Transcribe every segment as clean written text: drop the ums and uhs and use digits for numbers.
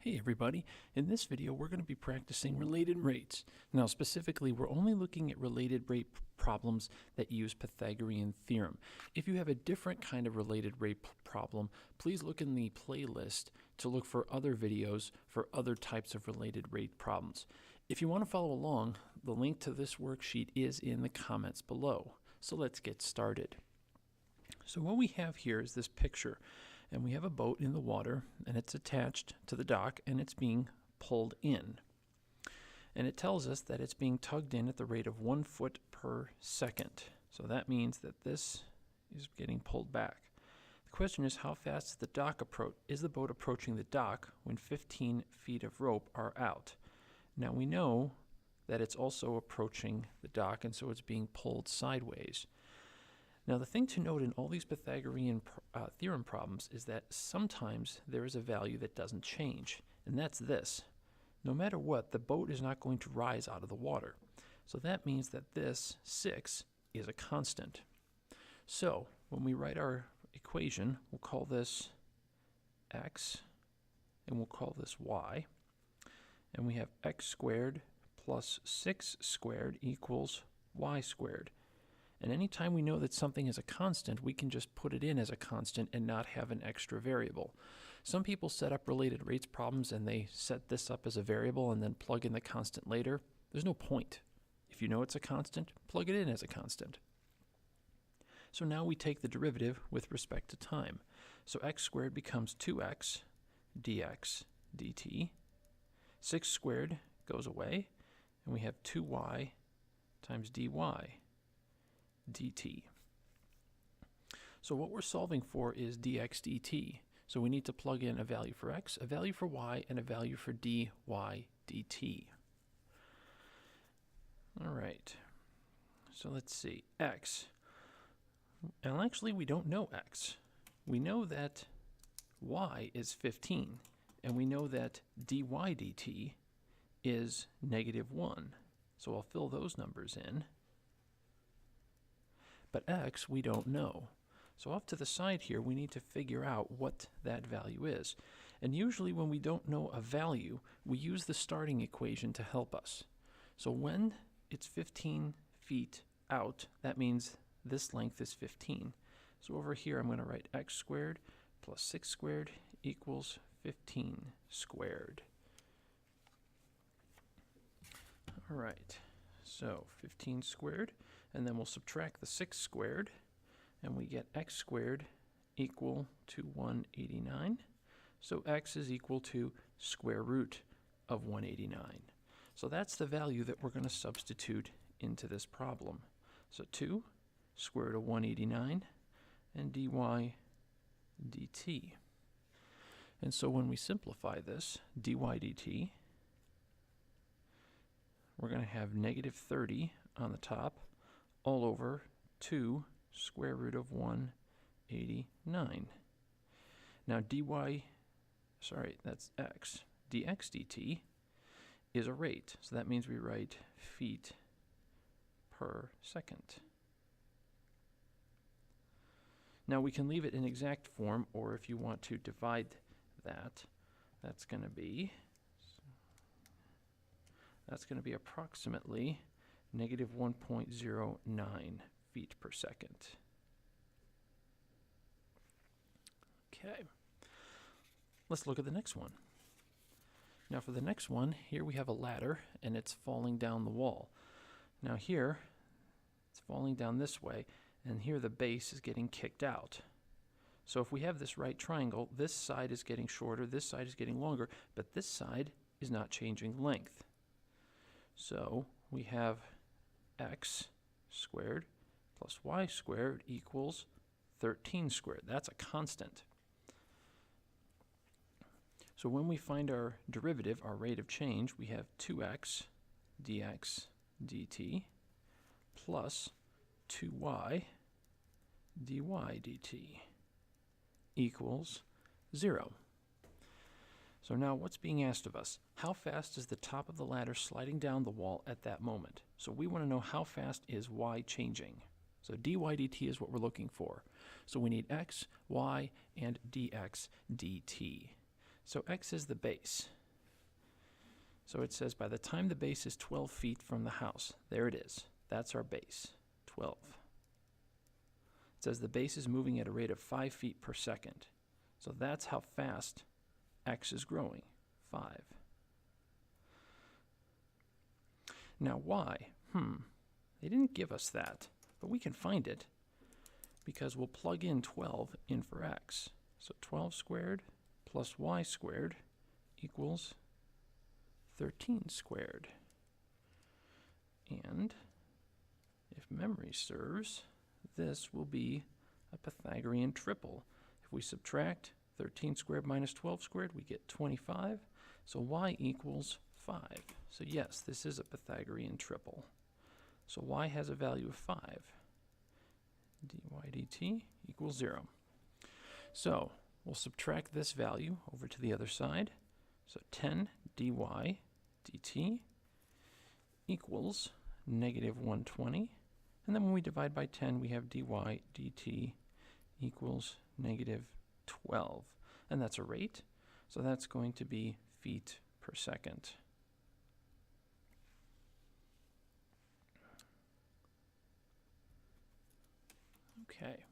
Hey everybody, in this video we're going to be practicing related rates. Now specifically we're only looking at related rate problems that use Pythagorean theorem. If you have a different kind of related rate problem, please look in the playlist to look for other videos for other types of related rate problems. If you want to follow along, the link to this worksheet is in the comments below. So let's get started. So what we have here is this picture. And we have a boat in the water, and it's attached to the dock, and it's being pulled in. And it tells us that it's being tugged in at the rate of 1 foot per second. So that means that this is getting pulled back. The question is, how fast is the boat approaching the dock when 15 feet of rope are out? Now we know that it's also approaching the dock, and so it's being pulled sideways. Now the thing to note in all these Pythagorean theorem problems is that sometimes there is a value that doesn't change, and that's this. No matter what, the boat is not going to rise out of the water. So that means that this 6 is a constant. So when we write our equation, we'll call this x, and we'll call this y. And we have x squared plus 6 squared equals y squared. And anytime we know that something is a constant, we can just put it in as a constant and not have an extra variable. Some people set up related rates problems and they set this up as a variable and then plug in the constant later. There's no point. If you know it's a constant, plug it in as a constant. So now we take the derivative with respect to time. So x squared becomes 2x dx dt. 6 squared goes away, and we have 2y times dy dt. So what we're solving for is dx dt. So we need to plug in a value for x, a value for y, and a value for dy dt. All right. So let's see. X. And actually we don't know x. We know that y is 15, and we know that dy dt is -1. So I'll fill those numbers in. But x we don't know. So off to the side here we need to figure out what that value is. And usually when we don't know a value, we use the starting equation to help us. So when it's 15 feet out, that means this length is 15. So over here I'm going to write x squared plus 6 squared equals 15 squared. All right, so 15 squared. And then we'll subtract the 6 squared, and we get x squared equal to 189. So x is equal to square root of 189. So that's the value that we're going to substitute into this problem. So 2 square root of 189 and dy dt. And so when we simplify this, dy dt, we're going to have -30 on the top, all over 2 square root of 189. Now that's x. dx dt is a rate, so that means we write feet per second. Now we can leave it in exact form, or if you want to divide that, that's going to be approximately -1.09 feet per second. Okay, let's look at the next one. Now for the next one, here we have a ladder and it's falling down the wall. Now here, it's falling down this way, and here the base is getting kicked out. So if we have this right triangle, this side is getting shorter, this side is getting longer, but this side is not changing length. So we have x squared plus y squared equals 13 squared. That's a constant. So when we find our derivative, our rate of change, we have 2x dx dt plus 2y dy dt equals 0. So now what's being asked of us? How fast is the top of the ladder sliding down the wall at that moment? So we want to know how fast is y changing. So dy dt is what we're looking for. So we need x, y, and dx dt. So x is the base. So it says by the time the base is 12 feet from the house, there it is. That's our base, 12. It says the base is moving at a rate of 5 feet per second. So that's how fast x is growing, 5. Now y, they didn't give us that, but we can find it because we'll plug in 12 in for x. So 12 squared plus y squared equals 13 squared. And if memory serves, this will be a Pythagorean triple. If we subtract 13 squared minus 12 squared, we get 25. So y equals 5. So yes, this is a Pythagorean triple. So y has a value of 5. dy dt equals 0. So we'll subtract this value over to the other side. So 10 dy dt equals negative 120. And then when we divide by 10, we have dy dt equals negative 12. And that's a rate. So that's going to be feet per second. Okay.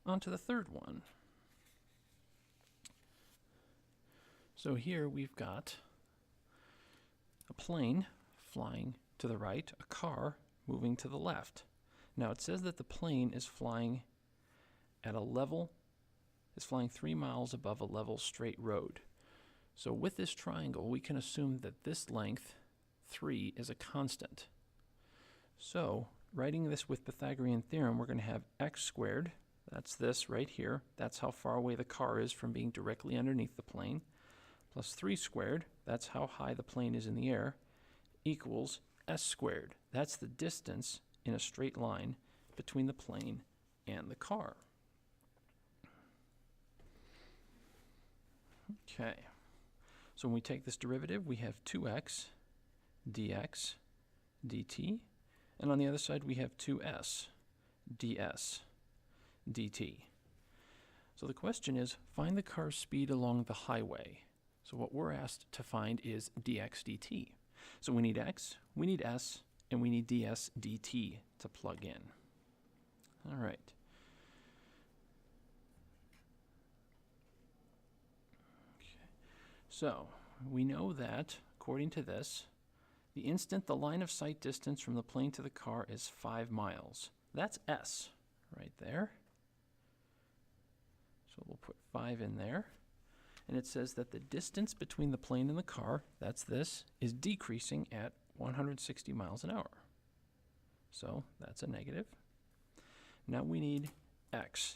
On to the third one. So here we've got a plane flying to the right, a car moving to the left. Now it says that the plane is flying at a level, is flying 3 miles above a level straight road. So with this triangle, we can assume that this length, 3, is a constant. So writing this with Pythagorean theorem, we're going to have x squared, that's this right here, that's how far away the car is from being directly underneath the plane, plus 3 squared, that's how high the plane is in the air, equals s squared. That's the distance in a straight line between the plane and the car. Okay, so when we take this derivative, we have 2x dx dt, and on the other side we have 2s ds dt. So the question is, find the car's speed along the highway. So what we're asked to find is dx dt. So we need x, we need s, and we need ds dt to plug in. All right. Okay. So we know that, according to this, the instant the line of sight distance from the plane to the car is 5 miles. That's s right there. So we'll put 5 in there. And it says that the distance between the plane and the car, that's this, is decreasing at 160 miles an hour. So that's a negative. Now we need x.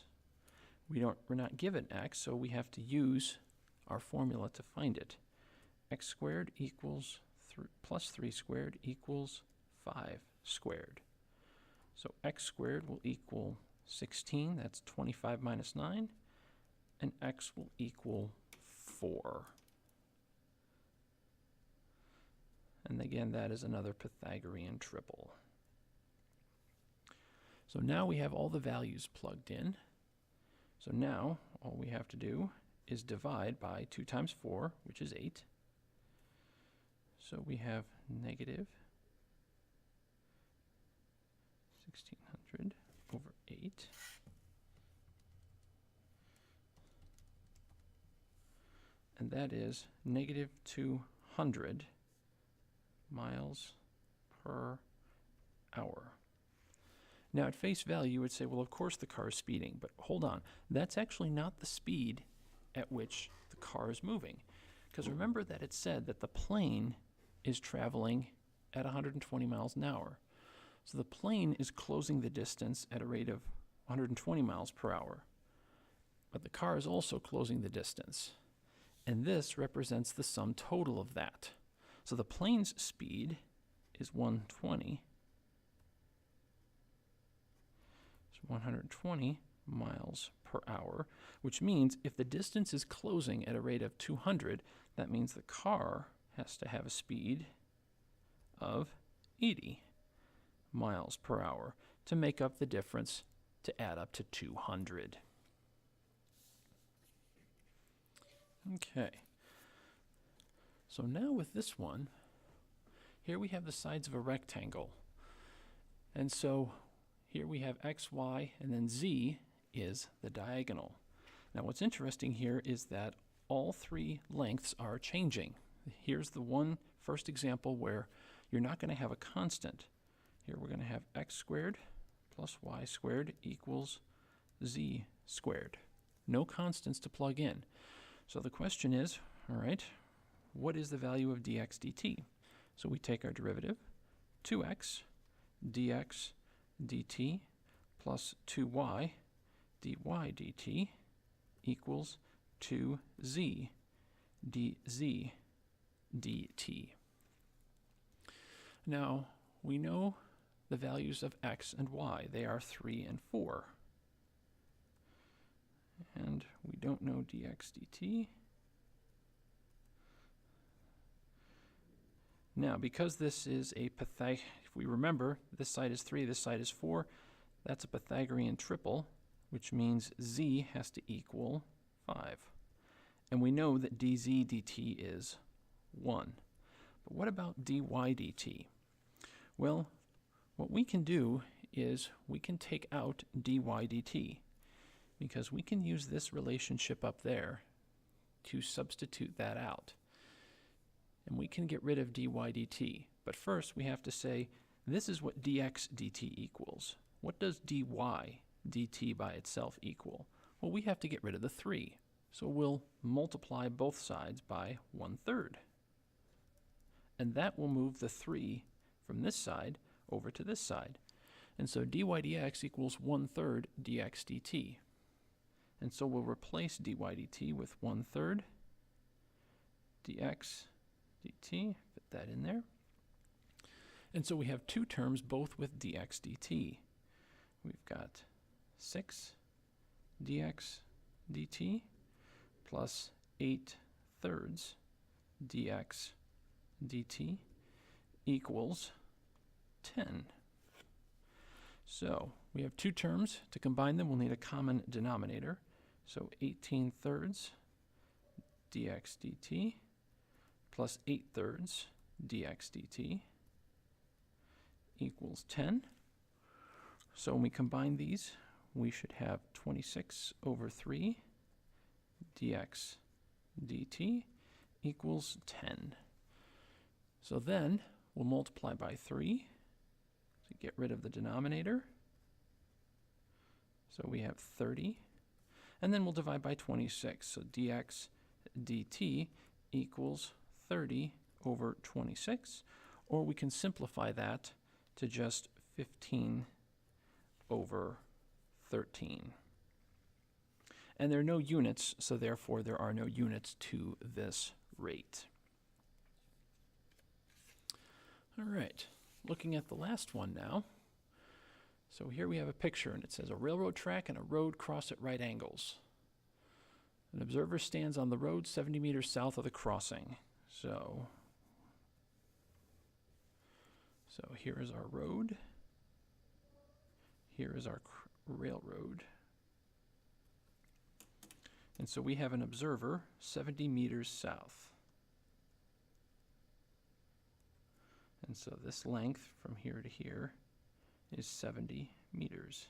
We're not given x, so we have to use our formula to find it. X squared equals plus 3 squared equals 5 squared. So x squared will equal 16, that's 25 minus 9, and x will equal 4. And again, that is another Pythagorean triple. So now we have all the values plugged in. So now all we have to do is divide by 2 times 4, which is 8. So we have negative 1600 over 8. And that is negative 200 miles per hour. Now at face value, you would say, well, of course the car is speeding, but hold on. That's actually not the speed at which the car is moving. Because remember that it said that the plane is traveling at 120 miles an hour. So the plane is closing the distance at a rate of 120 miles per hour. But the car is also closing the distance. And this represents the sum total of that. So the plane's speed is 120. It's 120 miles per hour, which means if the distance is closing at a rate of 200, that means the car has to have a speed of 80 miles per hour to make up the difference to add up to 200. Okay. So now with this one, here we have the sides of a rectangle. And so here we have x, y, and then z is the diagonal. Now what's interesting here is that all three lengths are changing. Here's the one first example where you're not going to have a constant. Here we're going to have x squared plus y squared equals z squared. No constants to plug in. So the question is, all right, what is the value of dx dt? So we take our derivative, 2x dx dt plus 2y dy dt equals 2z dz dt. Now, we know the values of x and y. They are 3 and 4. And we don't know dx dt. Now, because this is a if we remember, this side is 3, this side is 4, that's a Pythagorean triple, which means z has to equal 5. And we know that dz dt is 1. But what about dy dt? Well, what we can do is we can take out dy dt, because we can use this relationship up there to substitute that out. And we can get rid of dy dt. But first we have to say this is what dx dt equals. What does dy dt by itself equal? Well, we have to get rid of the 3. So we'll multiply both sides by 1/3. And that will move the 3 from this side over to this side. And so dy dx equals 1/3 dx dt. And so we'll replace dy dt with 1/3 dx dt, fit that in there. And so we have two terms both with dx dt. We've got 6 dx dt plus 8/3 dx dt equals 10. So we have two terms. To combine them, we'll need a common denominator. So 18/3 dx dt plus 8/3 dx dt equals 10. So when we combine these, we should have 26/3 dx dt equals 10. So then we'll multiply by 3 to get rid of the denominator. So we have 30. And then we'll divide by 26. So dx dt equals 30/26. Or we can simplify that to just 15/13. And there are no units, so therefore there are no units to this rate. All right, looking at the last one now. So here we have a picture, and it says a railroad track and a road cross at right angles. An observer stands on the road 70 meters south of the crossing. So here is our road. Here is our railroad. And so we have an observer 70 meters south. And so this length from here to here is 70 meters.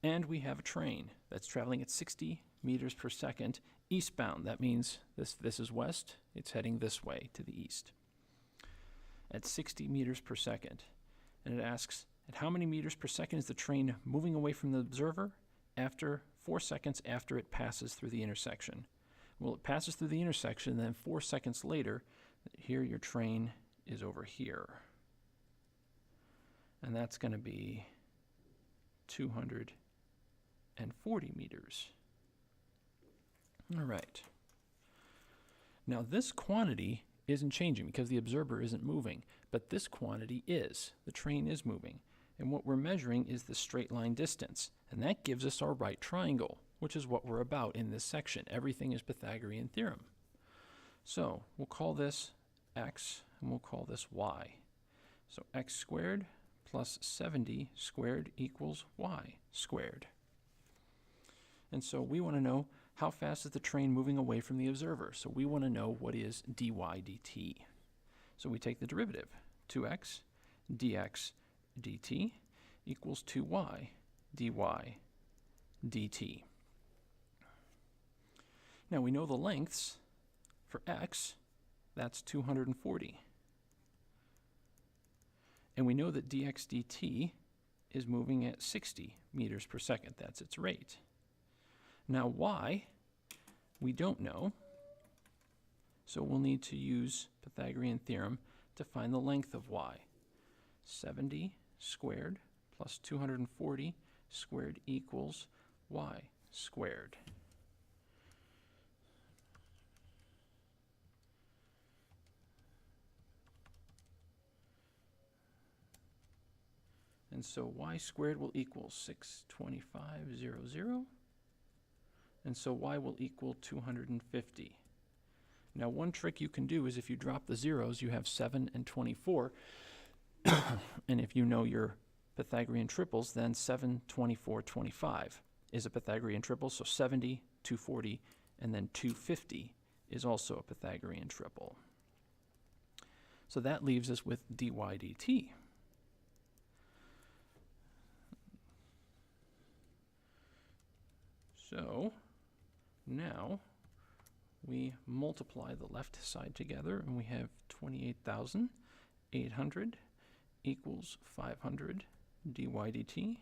And we have a train that's traveling at 60 meters per second eastbound. That means this is west. It's heading this way to the east at 60 meters per second. And it asks, at how many meters per second is the train moving away from the observer after 4 seconds after it passes through the intersection? Well, it passes through the intersection, and then 4 seconds later, here your train is over here. And that's going to be 240 meters. All right. Now this quantity isn't changing because the observer isn't moving, but this quantity is. The train is moving. And what we're measuring is the straight line distance. And that gives us our right triangle, which is what we're about in this section. Everything is Pythagorean theorem. So we'll call this x, and we'll call this y. So x squared plus 70 squared equals y squared. And so we want to know how fast is the train moving away from the observer? So we want to know what is dy dt. So we take the derivative. 2x dx dt equals 2y dy dt. Now we know the lengths for x, that's 240. And we know that dx dt is moving at 60 meters per second. That's its rate. Now y, we don't know, so we'll need to use Pythagorean theorem to find the length of y. 70 squared plus 240 squared equals y squared. And so y squared will equal 625.00. And so y will equal 250. Now one trick you can do is if you drop the zeros, you have 7 and 24. And if you know your Pythagorean triples, then 7, 24, 25 is a Pythagorean triple. So 70, 240, and then 250 is also a Pythagorean triple. So that leaves us with dy dt. So now we multiply the left side together and we have 28,800 equals 500 dy dt.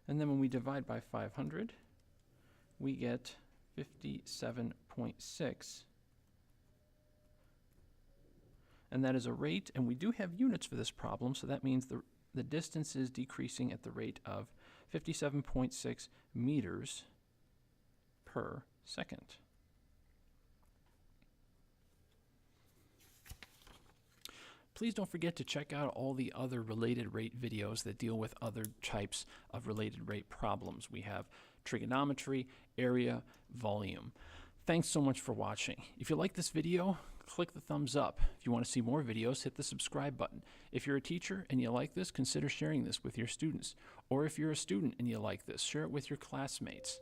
And then when we divide by 500, we get 57.6. And that is a rate, and we do have units for this problem, so that means the distance is decreasing at the rate of 57.6 meters per second. Please don't forget to check out all the other related rate videos that deal with other types of related rate problems. We have trigonometry, area, volume. Thanks so much for watching. If you like this video, click the thumbs up. If you want to see more videos, hit the subscribe button. If you're a teacher and you like this, consider sharing this with your students. Or if you're a student and you like this, share it with your classmates.